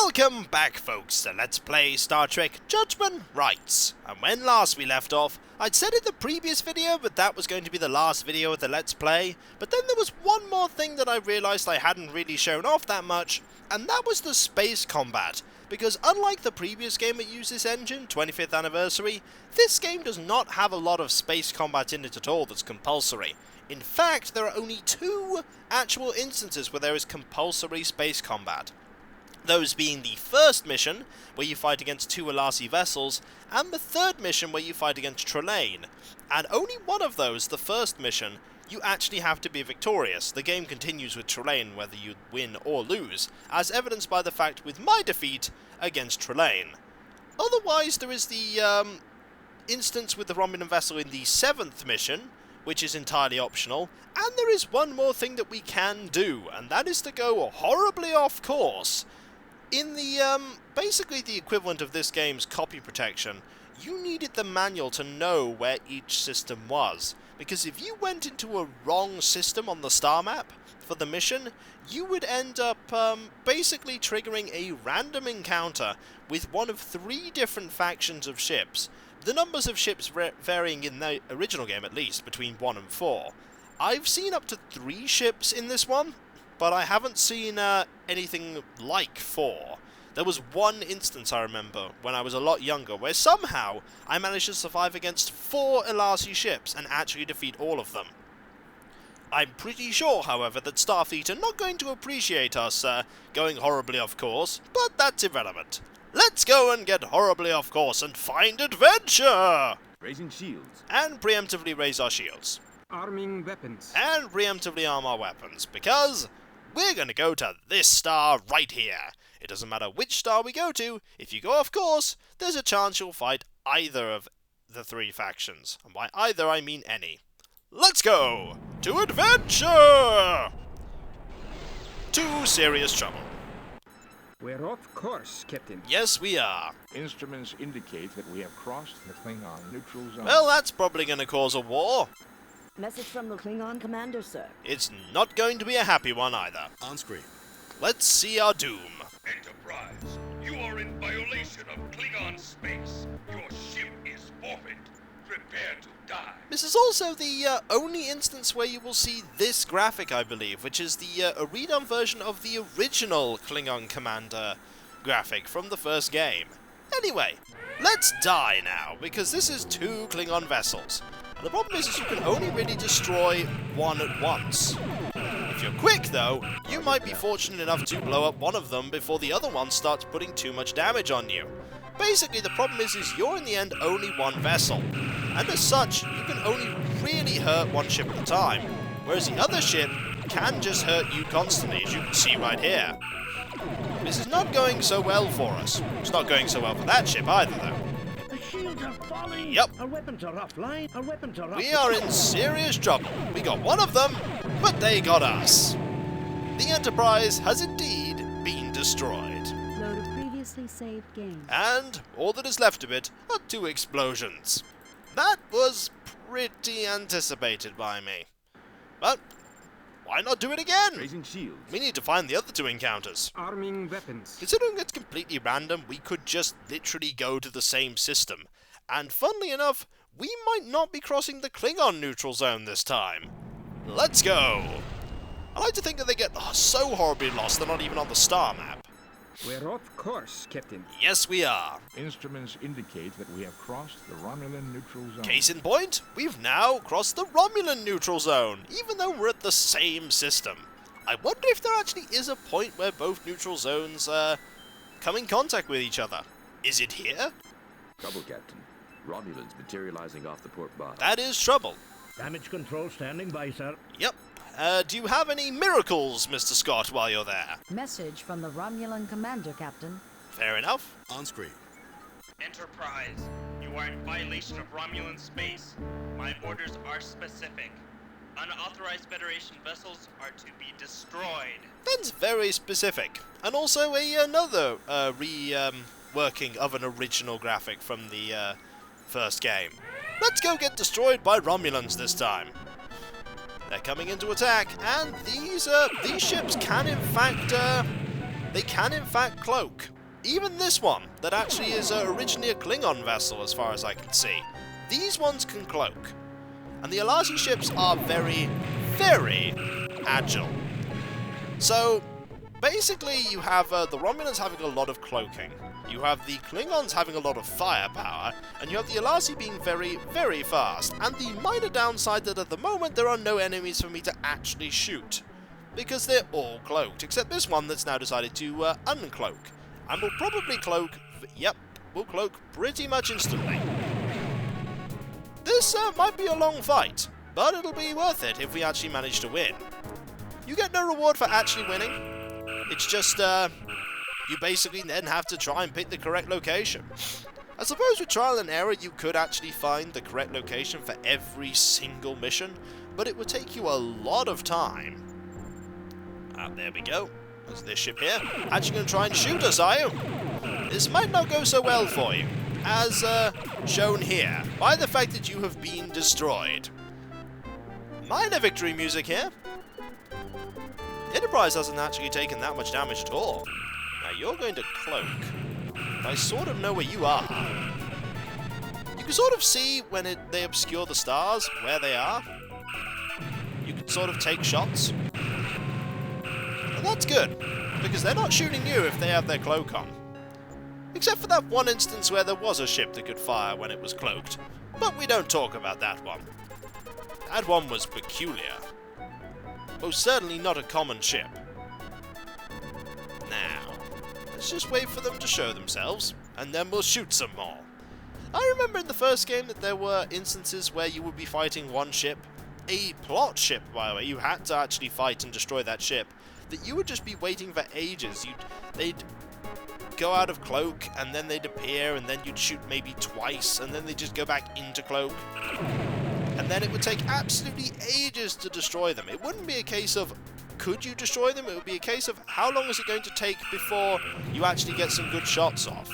Welcome back, folks, to Let's Play Star Trek Judgement Rites. And when last we left off, I'd said in the previous video that that was going to be the last video of the Let's Play, but then there was one more thing that I realised I hadn't really shown off that much, and that was the space combat. Because unlike the previous game that used this engine, 25th Anniversary, this game does not have a lot of space combat in it at all that's compulsory. In fact, there are only 2 actual instances where there is compulsory space combat. Those being the first mission, where you fight against 2 Alasi vessels, and the third mission where you fight against Trelane. And only one of those, the first mission, you actually have to be victorious. The game continues with Trelane whether you win or lose, as evidenced by the fact with my defeat against Trelane. Otherwise, there is the instance with the Romulan vessel in the 7th mission, which is entirely optional, and there is one more thing that we can do, and that is to go horribly off course. In the, basically the equivalent of this game's copy protection, you needed the manual to know where each system was, because if you went into a wrong system on the star map for the mission, you would end up, basically triggering a random encounter with one of 3 different factions of ships. The numbers of ships varying in the original game, at least, between 1 and 4. I've seen up to 3 ships in this one, but I haven't seen anything like 4. There was one instance, I remember, when I was a lot younger, where somehow I managed to survive against 4 Alasi ships and actually defeat all of them. I'm pretty sure, however, that Starfleet are not going to appreciate us going horribly off course, but that's irrelevant. Let's go and get horribly off course and find adventure! Raising shields. And preemptively raise our shields. Arming weapons. And preemptively arm our weapons, because we're going to go to this star right here. It doesn't matter which star we go to, if you go off course, there's a chance you'll fight either of the 3 factions. And by either, I mean any. Let's go to adventure! To serious trouble. We're off course, Captain. Yes, we are. Instruments indicate that we have crossed the Klingon neutral zone. Well, that's probably going to cause a war. Message from the Klingon commander, sir. It's not going to be a happy one either. On screen. Let's see our doom. Enterprise, you are in violation of Klingon space. Your ship is forfeit. Prepare to die. This is also the only instance where you will see this graphic, I believe, which is the a redone version of the original Klingon Commander graphic from the first game. Anyway, let's die now, because this is 2 Klingon vessels. And the problem is you can only really destroy one at once. If you're quick, though, you might be fortunate enough to blow up one of them before the other one starts putting too much damage on you. Basically, the problem is you're in the end only one vessel, and as such, you can only really hurt one ship at a time, whereas the other ship can just hurt you constantly, as you can see right here. This is not going so well for us. It's not going so well for that ship either, though. The shields are falling! Yep. Our weapons are offline! Our weapons are offline! We are in serious trouble. We got one of them, but they got us. The Enterprise has indeed been destroyed. Load of previously saved game. And all that is left of it are 2 explosions. That was pretty anticipated by me. But why not do it again? Raising shields. We need to find the other 2 encounters. Arming weapons. Considering it's completely random, we could just literally go to the same system. And funnily enough, we might not be crossing the Klingon neutral zone this time. Let's go! I like to think that they get so horribly lost they're not even on the star map. We're off course, Captain. Yes, we are. Instruments indicate that we have crossed the Romulan neutral zone. Case in point, we've now crossed the Romulan neutral zone, even though we're at the same system. I wonder if there actually is a point where both neutral zones come in contact with each other. Is it here? Trouble, Captain. Romulans materializing off the port bow. That is trouble. Damage control standing by, sir. Yep. Do you have any miracles, Mr. Scott, while you're there? Message from the Romulan commander, Captain. Fair enough. On screen. Enterprise, you are in violation of Romulan space. My orders are specific. Unauthorized Federation vessels are to be destroyed. That's very specific. And also another reworking of an original graphic from the first game. Let's go get destroyed by Romulans this time. They're coming into attack, and these ships can in fact cloak. even this one, that actually is originally a Klingon vessel as far as I can see, these ones can cloak. And the Alasi ships are very, very agile. So, basically you have the Romulans having a lot of cloaking, you have the Klingons having a lot of firepower, and you have the Alasi being very, very fast. And the minor downside that at the moment there are no enemies for me to actually shoot, because they're all cloaked, except this one that's now decided to uncloak. And will probably cloak, yep, will cloak pretty much instantly. This might be a long fight, but it'll be worth it if we actually manage to win. You get no reward for actually winning, it's just, you basically then have to try and pick the correct location. I suppose with trial and error you could actually find the correct location for every single mission, but it would take you a lot of time. There we go. There's this ship here. Actually going to try and shoot us, are you? This might not go so well for you, as shown here, by the fact that you have been destroyed. Minor victory music here. Enterprise hasn't actually taken that much damage at all. Now you're going to cloak. I sort of know where you are. You can sort of see when they obscure the stars, where they are. You can sort of take shots. And that's good, because they're not shooting you if they have their cloak on. Except for that one instance where there was a ship that could fire when it was cloaked. But we don't talk about that one. That one was peculiar. Most certainly not a common ship. Now, let's just wait for them to show themselves, and then we'll shoot some more. I remember in the first game that there were instances where you would be fighting one ship, a plot ship by the way, you had to actually fight and destroy that ship, that you would just be waiting for ages. They'd go out of cloak, and then they'd appear, and then you'd shoot maybe twice, and then they'd just go back into cloak. And then it would take absolutely ages to destroy them. It wouldn't be a case of, could you destroy them? It would be a case of, how long is it going to take before you actually get some good shots off?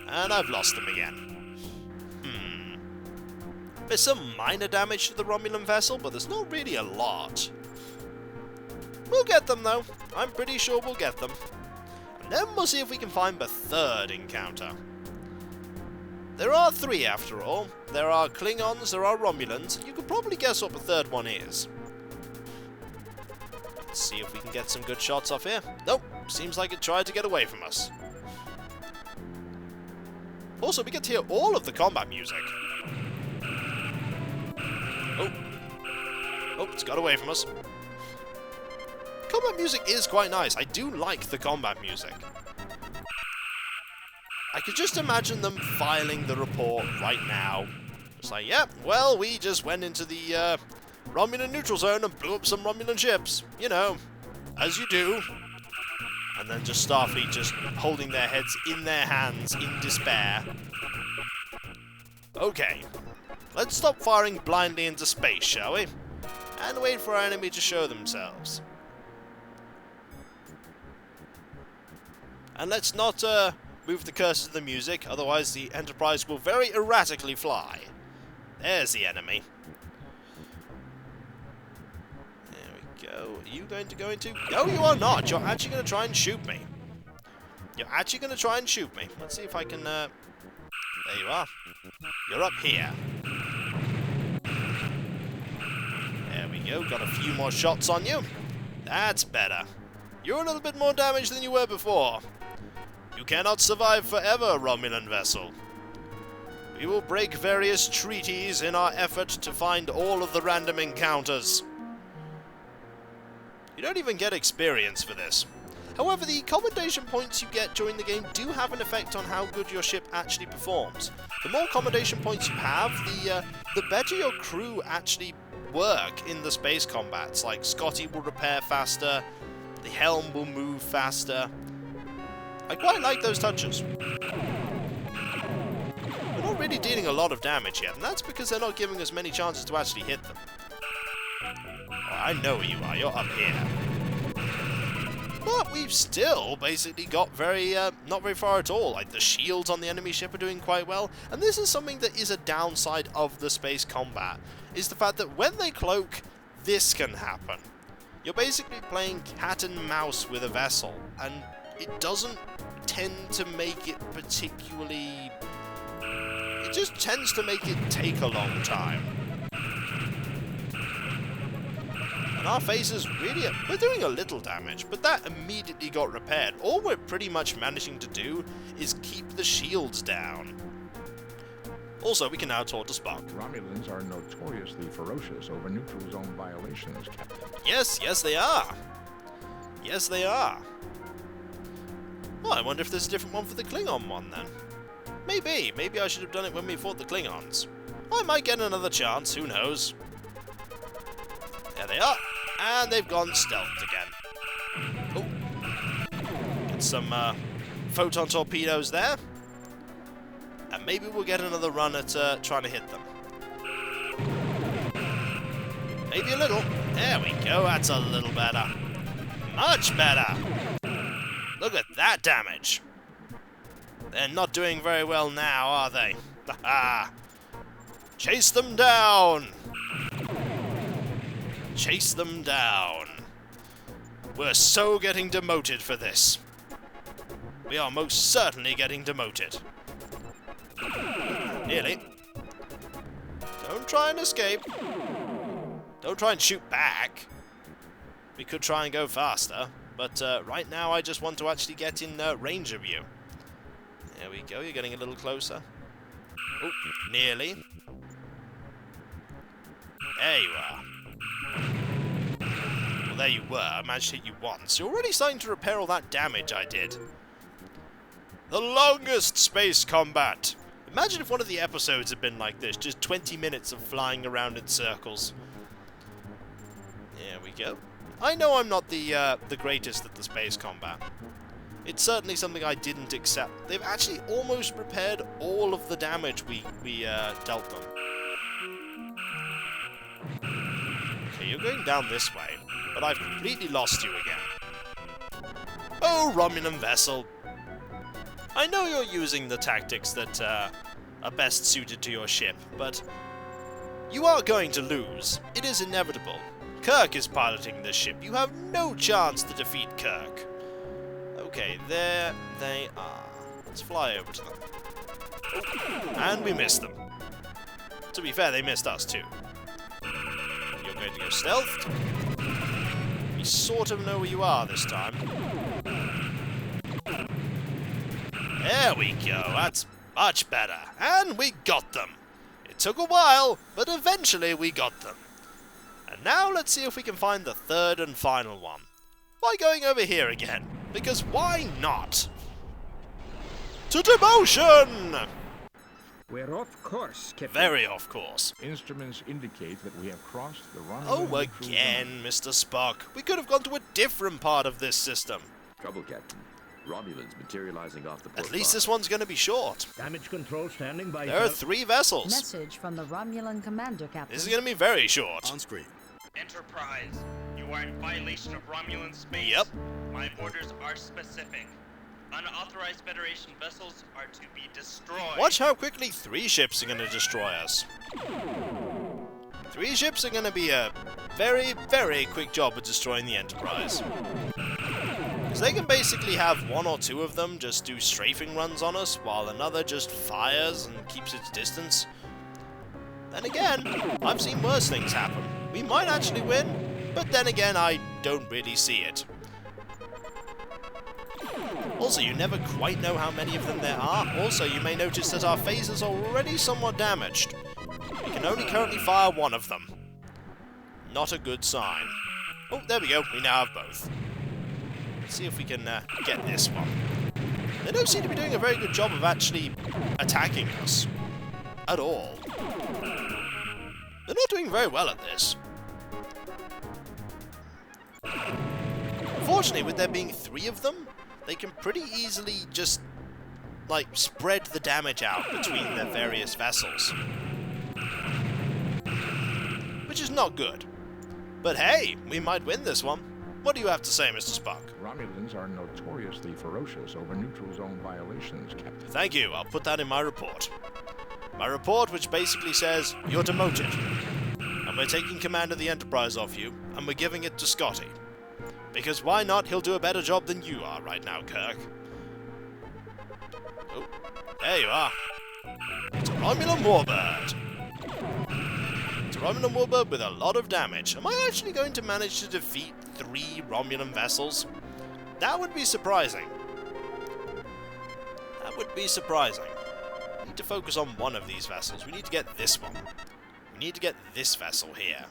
And I've lost them again. There's some minor damage to the Romulan vessel, but there's not really a lot. We'll get them though. I'm pretty sure we'll get them. And then we'll see if we can find the third encounter. There are three after all. There are Klingons, there are Romulans. You could probably guess what the third one is. Let's see if we can get some good shots off here. Nope, seems like it tried to get away from us. Also, we get to hear all of the combat music. Oh, it's got away from us. Combat music is quite nice. I do like the combat music. I could just imagine them filing the report right now. It's like, yep, well, we just went into the Romulan neutral zone and blew up some Romulan ships. You know, as you do. And then just Starfleet just holding their heads in their hands in despair. Okay, let's stop firing blindly into space, shall we? And wait for our enemy to show themselves. And let's not move the cursor of the music, otherwise the Enterprise will very erratically fly. There's the enemy. There we go. Are you going to go into... No, you are not! You're actually going to try and shoot me. You're actually going to try and shoot me. Let's see if I can... There you are. You're up here. There we go. Got a few more shots on you. That's better. You're a little bit more damaged than you were before. You cannot survive forever, Romulan vessel. We will break various treaties in our effort to find all of the random encounters. You don't even get experience for this. However, the commendation points you get during the game do have an effect on how good your ship actually performs. The more commendation points you have, the better your crew actually work in the space combats. Like, Scotty will repair faster, the helm will move faster. I quite like those touches. We're not really dealing a lot of damage yet, and that's because they're not giving us many chances to actually hit them. Oh, I know where you are, you're up here. But we've still basically got not very far at all. Like, the shields on the enemy ship are doing quite well, and this is something that is a downside of the space combat, is the fact that when they cloak, this can happen. You're basically playing cat and mouse with a vessel, and it doesn't tend to make it particularly... It just tends to make it take a long time. And our phases really... We're doing a little damage, but that immediately got repaired. All we're pretty much managing to do is keep the shields down. Also, we can now talk to Spock. Romulans are notoriously ferocious over neutral zone violations, Captain. Yes, yes they are. Yes they are. Well, I wonder if there's a different one for the Klingon one then. Maybe I should have done it when we fought the Klingons. I might get another chance, who knows. There they are, and they've gone stealthed again. Oh, get some photon torpedoes there. And maybe we'll get another run at trying to hit them. Maybe a little. There we go, that's a little better. Much better! Look at that damage. They're not doing very well now, are they? Haha! Chase them down! Chase them down. We're so getting demoted for this. We are most certainly getting demoted. Nearly. Don't try and escape. Don't try and shoot back. We could try and go faster, but right now I just want to actually get in range of you. There we go, you're getting a little closer. Oh, nearly. There you are. Well, there you were. I managed to hit you once. You're already starting to repair all that damage I did. The longest space combat! Imagine if one of the episodes had been like this, just 20 minutes of flying around in circles. There we go. I know I'm not the greatest at the space combat. It's certainly something I didn't accept. They've actually almost repaired all of the damage we dealt them. Okay, you're going down this way, but I've completely lost you again. Oh, Romulan vessel. I know you're using the tactics that are best suited to your ship, but you are going to lose. It is inevitable. Kirk is piloting this ship. You have no chance to defeat Kirk. Okay, there they are. Let's fly over to them. Oh, and we missed them. To be fair, they missed us too. You're going to go stealthed. We sort of know where you are this time. There we go, that's much better. And we got them. It took a while, but eventually we got them. And now let's see if we can find the third and final one. By going over here again, because why not? To demotion! We're off course, Captain. Very off course. Instruments indicate that we have crossed the Romulan Oh, neutral again, zone. Mr. Spock. We could have gone to a different part of this system. Trouble, Captain. Romulans materializing off the port At least bow. this one's going to be short. Damage control standing by, There are sir. 3 vessels. Message from the Romulan commander, Captain. This is going to be very short. On screen. Enterprise, you are in violation of Romulan space. Yep. My orders are specific. Unauthorized Federation vessels are to be destroyed. Watch how quickly 3 ships are going to destroy us. 3 ships are going to be a very, very quick job of destroying the Enterprise. Because they can basically have 1 or 2 of them just do strafing runs on us, while another just fires and keeps its distance. Then again, I've seen worse things happen. We might actually win, but then again, I don't really see it. Also, you never quite know how many of them there are. Also, you may notice that our phasers are already somewhat damaged. We can only currently fire 1 of them. Not a good sign. Oh, there we go. We now have both. Let's see if we can get this one. They don't seem to be doing a very good job of actually attacking us. At all. They're not doing very well at this. Unfortunately, with there being 3 of them, they can pretty easily just, like, spread the damage out between their various vessels. Which is not good. But hey, we might win this one. What do you have to say, Mr. Spock? Romulans are notoriously ferocious over neutral zone violations, Captain. Thank you, I'll put that in my report. My report which basically says, you're demoted. And we're taking command of the Enterprise off you, and we're giving it to Scotty. Because why not? He'll do a better job than you are right now, Kirk. Oh, there you are. It's a Romulan warbird. It's a Romulan warbird with a lot of damage. Am I actually going to manage to defeat 3 Romulan vessels? That would be surprising. That would be surprising. We need to focus on one of these vessels. We need to get this one. We need to get this vessel here.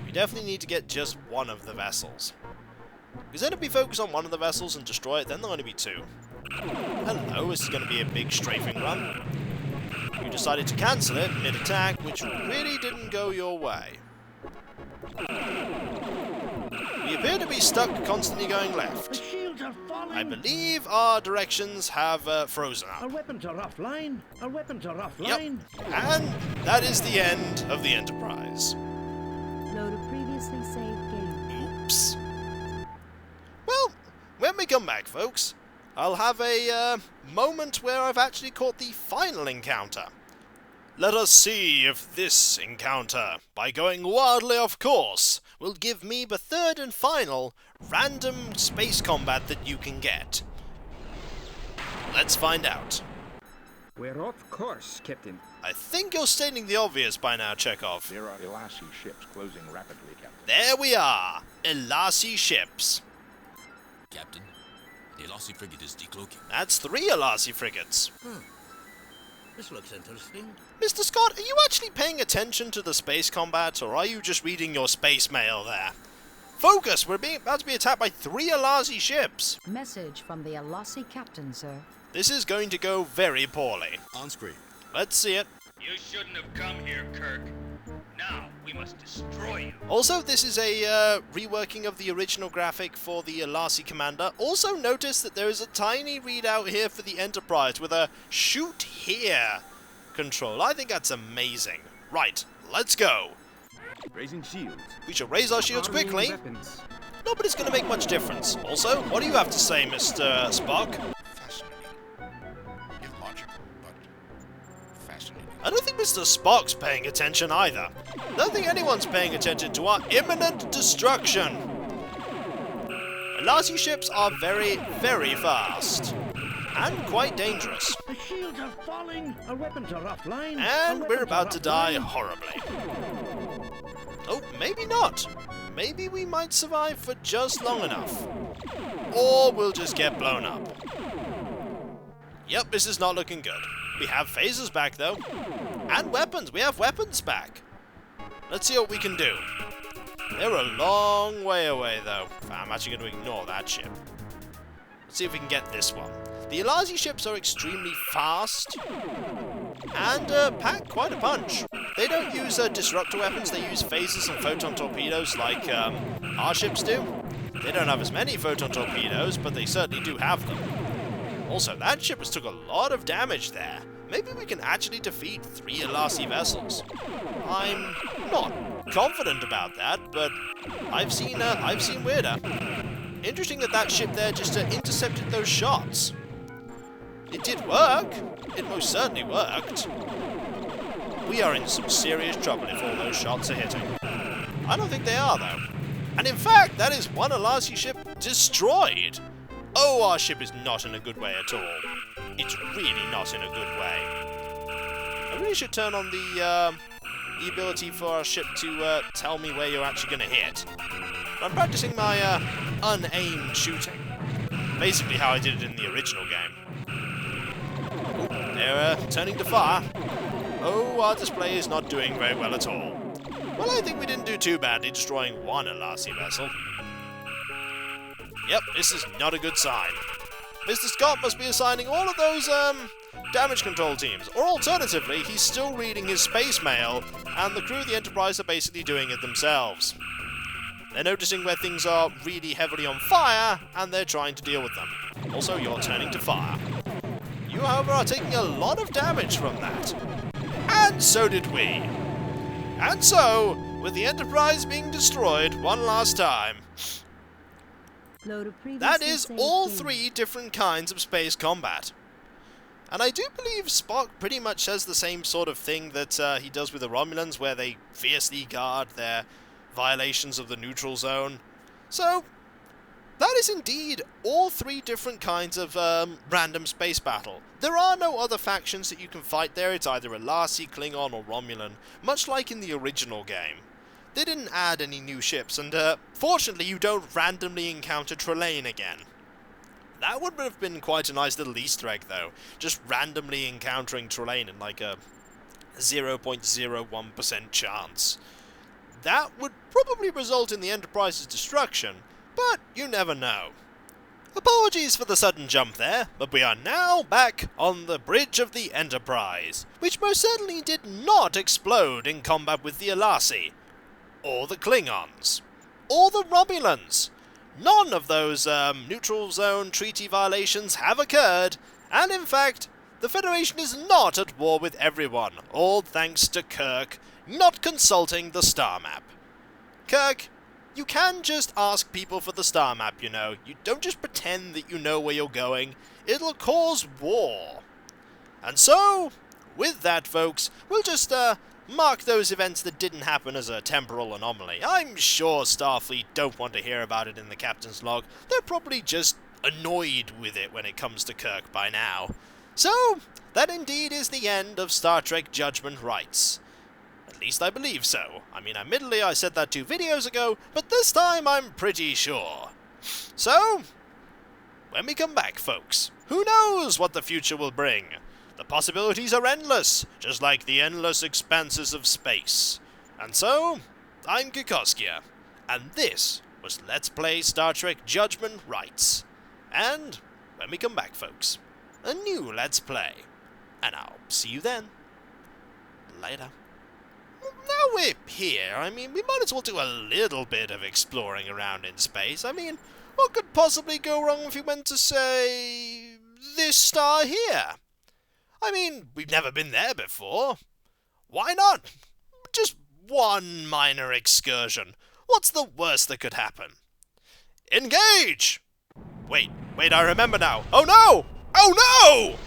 We definitely need to get just one of the vessels. Because then if we focus on one of the vessels and destroy it, then there'll only be 2. Hello, this is going to be a big strafing run. You decided to cancel it mid-attack, which really didn't go your way. We appear to be stuck constantly going The left. shields are falling. I believe our directions have frozen Our up. weapons are offline. Our weapons are Yep. offline. And that is the end of the Enterprise. Load a previously saved game. Oops. Well, when we come back, folks, I'll have a moment where I've actually caught the final encounter. Let us see if this encounter, by going wildly off course, will give me the 3rd and final random space combat that you can get. Let's find out. We're off course, Captain. I think you're stating the obvious by now, Chekhov. There are Elasi ships closing rapidly, Captain. There we are, Elasi ships. Captain, the Elasi frigate is decloaking. That's 3 Elasi frigates. This looks interesting. Mr. Scott, are you actually paying attention to the space combat, or are you just reading your space mail there? Focus! We're about to be attacked by 3 Elasi ships. Message from the Elasi captain, sir. This is going to go very poorly. On screen. Let's see it. You shouldn't have come here, Kirk. Now we must destroy you. Also, this is a reworking of the original graphic for the Elasi commander. Also, notice that there is a tiny readout here for the Enterprise with a shoot here control. I think that's amazing. Right, let's go. Raising shields. We should raise our shields quickly. Weapons. Not that it's going to make much difference. Also, what do you have to say, Mr. Spock? Fascinating. Illogical, but fascinating. I don't think Mr. Spock's paying attention either. I don't think anyone's paying attention to our imminent destruction. Elasi ships are very, very fast. And quite dangerous. The shields are falling. Our weapons are offline. Our And we're weapons about are to die offline. horribly. Oh, maybe not. Maybe we might survive for just long enough. Or we'll just get blown up. Yep, this is not looking good. We have phasers back, though. And weapons. We have weapons back. Let's see what we can do. They're a long way away, though. I'm actually going to ignore that ship. Let's see if we can get this one. The Elasi ships are extremely fast and pack quite a punch. They don't use disruptor weapons, they use phasers and photon torpedoes like our ships do. They don't have as many photon torpedoes, but they certainly do have them. Also, that ship has took a lot of damage there. Maybe we can actually defeat 3 Elasi vessels. I'm not confident about that, but I've seen weirder. Interesting that that ship there just intercepted those shots. It did work. It most certainly worked. We are in some serious trouble if all those shots are hitting. I don't think they are, though. And in fact, that is one Elasi ship destroyed. Oh, our ship is not in a good way at all. It's really not in a good way. I really should turn on the ability for our ship to tell me where you're actually going to hit. I'm practicing my unaimed shooting. Basically how I did it in the original game. They're turning to fire. Oh, our display is not doing very well at all. Well, I think we didn't do too badly destroying one Elasi vessel. Yep, this is not a good sign. Mr. Scott must be assigning all of those damage control teams. Or alternatively, he's still reading his space mail, and the crew of the Enterprise are basically doing it themselves. They're noticing where things are really heavily on fire, and they're trying to deal with them. Also, you're turning to fire. You, however, are taking a lot of damage from that. And so did we. And so, with the Enterprise being destroyed one last time, Load a previously that is saved all game. 3 different kinds of space combat. And I do believe Spock pretty much says the same sort of thing that he does with the Romulans, where they fiercely guard their violations of the neutral zone. So, that is indeed all 3 different kinds of random space battle. There are no other factions that you can fight there. It's either Alasi, Klingon, or Romulan, much like in the original game. They didn't add any new ships, and fortunately you don't randomly encounter Trelane again. That would have been quite a nice little Easter egg, though. Just randomly encountering Trelane in like a 0.01% chance. That would probably result in the Enterprise's destruction, but you never know. Apologies for the sudden jump there, but we are now back on the bridge of the Enterprise, which most certainly did not explode in combat with the Alasi, or the Klingons, or the Romulans. None of those neutral zone treaty violations have occurred, and in fact, the Federation is not at war with everyone, all thanks to Kirk not consulting the star map. Kirk, you can just ask people for the star map, you know. You don't just pretend that you know where you're going. It'll cause war. And so, with that, folks, we'll just mark those events that didn't happen as a temporal anomaly. I'm sure Starfleet don't want to hear about it in the captain's log. They're probably just annoyed with it when it comes to Kirk by now. So, that indeed is the end of Star Trek Judgement Rites. At least I believe so. I mean, admittedly I said that 2 videos ago, but this time I'm pretty sure. So, when we come back, folks, who knows what the future will bring? The possibilities are endless, just like the endless expanses of space. And so, I'm Kikoskia, and this was Let's Play Star Trek Judgement Rites. And, when we come back, folks, a new Let's Play. And I'll see you then. Later. Now we're here, I mean, we might as well do a little bit of exploring around in space. I mean, what could possibly go wrong if we went to, say, this star here? I mean, we've never been there before. Why not? Just one minor excursion. What's the worst that could happen? Engage! Wait, I remember now. Oh no! Oh no!